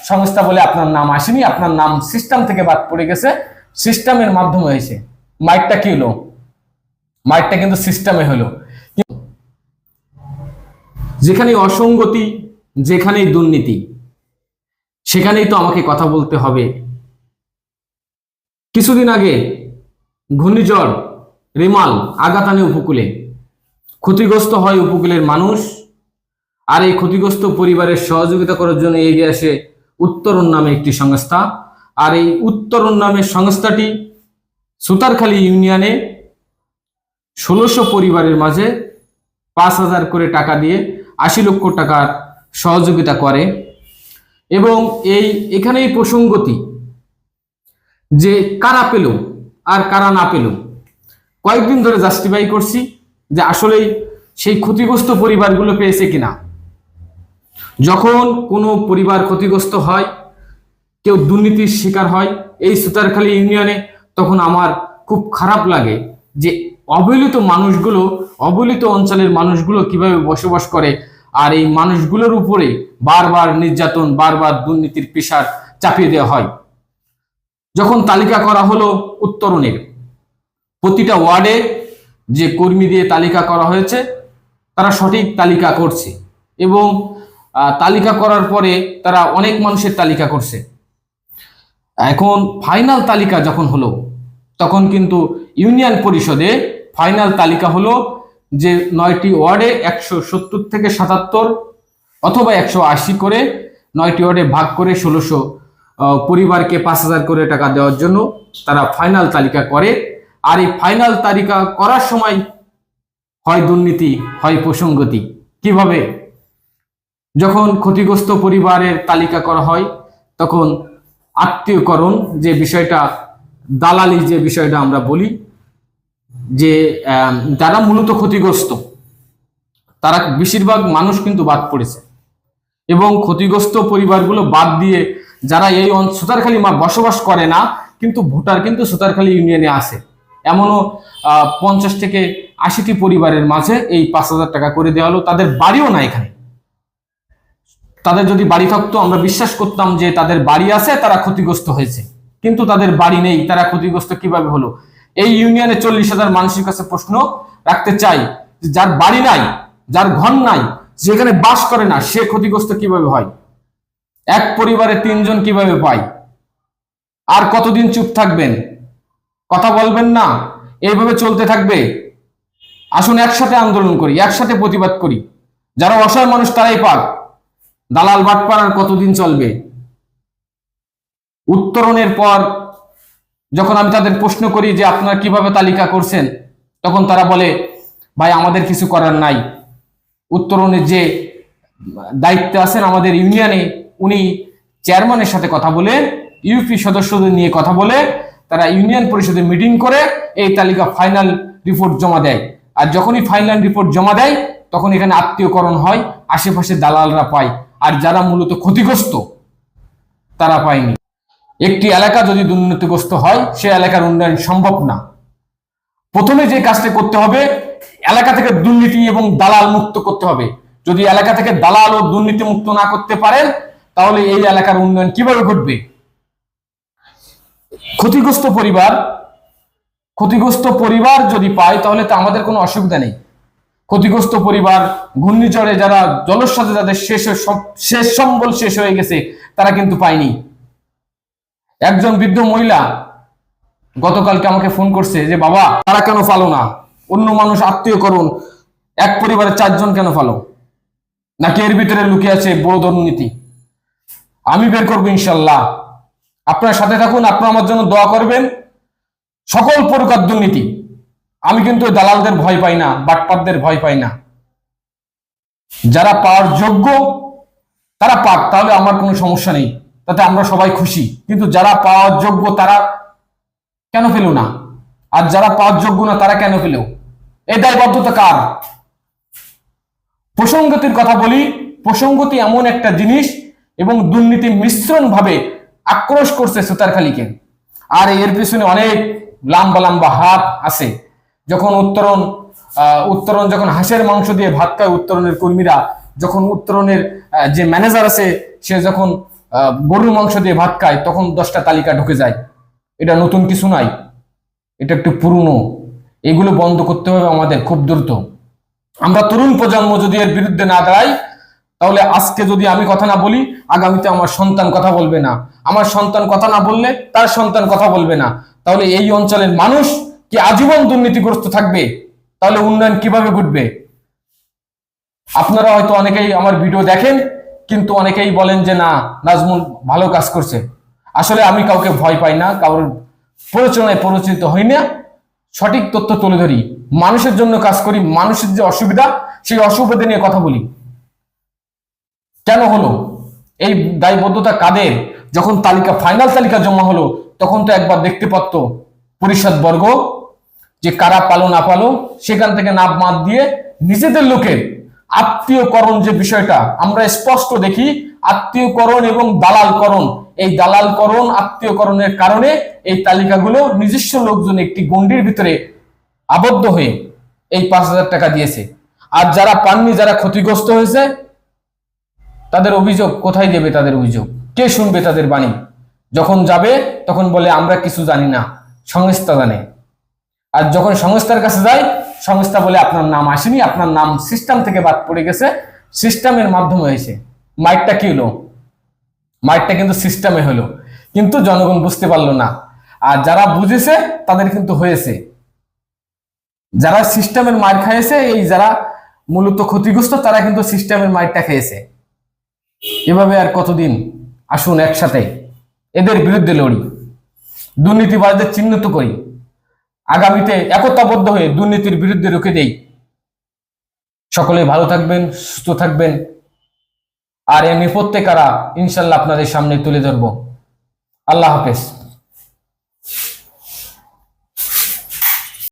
সংস্থা বলে আপনার নাম আসেনি, আপনার নাম সিস্টেম থেকে বাদ পড়ে গেছে, সিস্টেমের মাধ্যমে হয়েছে। মাইকটা কি হলো? মাইকটা কিন্তু সিস্টেমে হলো। যেখানে অসঙ্গতি, যেখানেই দুর্নীতি, সেখানেই তো আমাকে কথা বলতে হবে। কিছুদিন আগে ঘূর্ণিঝড় রেমাল আঘাত আনে উপকূলে, ক্ষতিগ্রস্ত হয় উপকূলের মানুষ। আর এই ক্ষতিগ্রস্ত পরিবারের সহযোগিতা করার জন্য এগিয়ে আসে উত্তরণ নামে একটি সংস্থা। আর এই উত্তরণ নামের সংস্থাটি সুতারখালী ইউনিয়নে ১৬০০ পরিবারের মাঝে ৫,০০০ করে টাকা দিয়ে ৮০ লক্ষ টাকার সহযোগিতা করে। এবং এখানেই প্রসঙ্গতি যে কারা পেল আর কারা না পেল। কয়েকদিন ধরে জাস্টিফাই করছি যে আসলেই সেই ক্ষতিগ্রস্ত পরিবারগুলো পেয়েছে কিনা। যখন কোনো পরিবার ক্ষতিগ্রস্ত হয়, কেউ দুর্নীতির শিকার হয় এই সুতারখালী ইউনিয়নে, তখন আমার খুব খারাপ লাগে যে অবহেলিত মানুষগুলো, অবহেলিত অঞ্চলের মানুষগুলো কিভাবে বসবাস করে। আর এই মানুষগুলোর উপরে বারবার নির্যাতন, বারবার দুর্নীতির প্রেসার চাপিয়ে দেওয়া হয়। যখন তালিকা করা হলো উত্তরণের, প্রতিটা ওয়ার্ডে যে কর্মী দিয়ে তালিকা করা হয়েছে তারা সঠিক তালিকা করছে, এবং তালিকা করার পরে তারা অনেক মানুষের তালিকা করছে। এখন ফাইনাল তালিকা যখন হলো, তখন কিন্তু ইউনিয়ন পরিষদে ফাইনাল তালিকা হলো যে ৯টি ওয়ার্ডে ১৭০ থেকে ৭৭ অথবা ১৮০ করে ৯টি ওয়ার্ডে ভাগ করে ১৬০০ পরিবারকে ৫,০০০ করে টাকা দেওয়ার জন্য তারা ফাইনাল তালিকা করে। আর এই ফাইনাল তালিকা করার সময় হয় দুর্নীতি, হয় প্রসঙ্গতি। কিভাবে? যখন ক্ষতিগ্রস্ত পরিবারের তালিকা করা হয়, তখন আত্মীয়করণ যে বিষয়টা, দালালি যে বিষয়টা আমরা বলি, যে যারা মূলত ক্ষতিগ্রস্ত তারা বেশিরভাগ মানুষ কিন্তু বাদ পড়েছে। এবং ক্ষতিগ্রস্ত পরিবারগুলো বাদ দিয়ে যারা এই সুতারখালী বসবাস করে না, কিন্তু ভোটার কিন্তু সুতারখালী ইউনিয়নে আছে, এমনও ৫০ থেকে ৮০টি পরিবারের মাঝে এই ৫,০০০ টাকা করে দেওয়া হলো। তাদের বাড়িও না এখানে। তাদের যদি বাড়ি থাকতো আমরা বিশ্বাস করতাম যে তাদের বাড়ি আছে, তারা ক্ষতিগ্রস্ত হয়েছে, কিন্তু তাদের বাড়ি নেই, তারা ক্ষতিগ্রস্ত কিভাবে হলো? এই ইউনিয়নে ৪০,০০০ মানুষের কাছে প্রশ্ন রাখতে চাই, যার বাড়ি নাই, যার ঘর নাই, যেখানে বাস করে না, সে ক্ষতিগ্রস্ত কিভাবে হয়? এক পরিবারে ৩ জন কিভাবে পায়? আর কতদিন চুপ থাকবেন? কথা বলবেন না? এইভাবে চলতে থাকবে? আসুন একসাথে আন্দোলন করি, একসাথে প্রতিবাদ করি। যারা অসহায় মানুষ তারাই পাক। দালাল বাটপার আর কতদিন চলবে? উত্তরণের পর যখন আমি তাদের প্রশ্ন করি যে আপনারা কিভাবে তালিকা করছেন, তখন তারা বলে ভাই আমাদের কিছু করার নাই। উত্তরণের যে দায়িত্বে আছেন আমাদের ইউনিয়নে, উনি চেয়ারম্যানের সাথে কথা বলে, ইউপি সদস্যদের নিয়ে কথা বলে, তারা ইউনিয়ন পরিষদে মিটিং করে এই তালিকা ফাইনাল রিপোর্ট জমা দেয়। আর যখনই ফাইনাল রিপোর্ট জমা দেয়, তখন এখানে আত্মীয়করণ হয়, আশেপাশে দালালরা পায়, আর যারা মূলত ক্ষতিগ্রস্ত তারা পায়নি। একটি এলাকা যদি দুর্নীতিগ্রস্ত হয়, সে এলাকার উন্নয়ন সম্ভব না। প্রথমে যে কাজটা করতে হবে, এলাকা থেকে দুর্নীতি এবং দালাল মুক্ত করতে হবে। যদি এলাকা থেকে দালাল ও দুর্নীতি মুক্ত না করতে পারেন, তাহলে এই এলাকার উন্নয়ন কিভাবে ঘটবে? ক্ষতিগ্রস্ত পরিবার যদি পায়, তাহলে তো আমাদের কোনো অসুবিধা নেই। ক্ষতিগ্রস্ত পরিবার, ঘূর্ণিঝড়ে যারা জলোচ্ছ্বাসে যাদের শেষ সম্বল শেষ হয়ে গেছে, তারা কিন্তু পায়নি। একজন বৃদ্ধ মহিলা গতকালকে আমাকে ফোন করছে যে বাবা, তারা কেন পালো না? অন্য মানুষ আত্মীয়করণ, এক পরিবারের ৪ জন কেন পালো? নাকি এর ভিতরে লুকিয়ে আছে বড় দুর্নীতি? আমি বের করবো ইনশাল্লাহ। আপনার সাথে থাকুন, আপনারা আমার জন্য দোয়া করবেন। সকল প্রকার দুর্নীতি, আমি কিন্তু দালালদের ভয় পাই না, বাটপারদের ভয় পাই না। যারা পাওয়ার যোগ্য তারা পাক, তাহলে আমার কোনো সমস্যা নেই, তাতে আমরা সবাই খুশি। কিন্তু যারা পাওয়ার যোগ্য তারা কেন পেল না? আর যারা পাওয়ার যোগ্য না তারা কেন পেল? এই দায়বদ্ধতা কার? প্রসঙ্গতির কথা বলি, প্রসঙ্গতি এমন একটা জিনিস, এবং দুর্নীতি মিশ্রণ ভাবে আক্রোশ করছে সুতারখালীকে। আর এর পিছনে অনেক লম্বা লম্বা হাত আছে। যখন উত্তরণ যখন হাঁসের মাংস দিয়ে ভাত খায় উত্তরণের কর্মীরা, যখন উত্তরণের যে ম্যানেজার আছে সে যখন গরুর মাংস দিয়ে ভাত খায়, তখন 10টা তালিকা ঢুকে যায়। এটা নতুন কিছু নাই, এটা একটু পুরনো। এগুলো বন্ধ করতে হবে আমাদের খুব দ্রুত। আমরা তরুণ প্রজন্ম যদি এর বিরুদ্ধে না দাঁড়াই, তাহলে আজকে যদি আমি কথা না বলি, আগামীতে আমার সন্তান কথা বলবে না, আমার সন্তান কথা না বললে তার সন্তান কথা বলবে না। তাহলে এই অঞ্চলের মানুষ কি আজীবন দুর্নীতিগ্রস্ত থাকবে? তাহলে উন্নয়ন কিভাবে ঘটবে? আপনারা হয়তো অনেকেই আমার ভিডিও দেখেন, কিন্তু অনেকেই বলেন যে না, নাজমুল ভালো কাজ করছে। আসলে আমি কাউকে ভয় পাই না, কারোর প্ররোচনায় পরিচিত হই না। সঠিক তথ্য তুলে ধরি, মানুষের জন্য কাজ করি, মানুষের যে অসুবিধা সেই অসুবিধা নিয়ে কথা বলি। কেন হলো এই দায়বদ্ধতা কাদের? যখন তালিকা, ফাইনাল তালিকা জমা হলো, তখন তো একবার দেখতে পারত পরিষদ বর্গ যে কারা পালো না পালো, সেখান থেকে নাম মাত দিয়ে নিজেদের লোকের আত্মীয়করণ যে বিষয়টা আমরা স্পষ্ট দেখি, আত্মীয়করণ এবং দালালকরণ, এই দালালকরণ আত্মীয়করণের কারণে এই তালিকাগুলো নিজস্ব লোকজন একটি গণ্ডির ভিতরে আবদ্ধ হয়ে এই 5,000 টাকা দিয়েছে। আর যারা পাননি, যারা ক্ষতিগ্রস্ত হয়েছে, তাদের অভিযোগ কোথায় দেবে? তাদের অভিযোগ কে শুনবে? তাদের বাণী যখন যাবে তখন বলে আমরা কিছু জানি না, সংস্থা জানে। আর যখন সংস্থার কাছে যায়, সংস্থা বলে আপনার নাম আসেনি, আপনার নাম সিস্টেম থেকে বাদ পড়ে গেছে, সিস্টেমের মাধ্যমে হয়েছে। মাইকটা কি হলো? মাইকটা কিন্তু সিস্টেমে হলো, কিন্তু জনগণ বুঝতে পারলো না। আর যারা বুঝেছে তাদের কিন্তু হয়েছে। যারা সিস্টেমের মার খাইয়েছে, এই যারা মূলত ক্ষতিগ্রস্ত, তারা কিন্তু সিস্টেমের মারটা খেয়েছে। এভাবে আর কতদিন? আসুন একসাথে এদের বিরুদ্ধে লড়ি, দুর্নীতিবাজদের চিহ্নিত করি, আগামীতে একতাবদ্ধ হয়ে দুর্নীতির বিরুদ্ধে রুখে দেই। সকলে ভালো থাকবেন, সুস্থ থাকবেন। আর এই নেপথ্যে কারা, ইনশাল্লাহ আপনাদের সামনে তুলে ধরবো। আল্লাহ হাফেজ।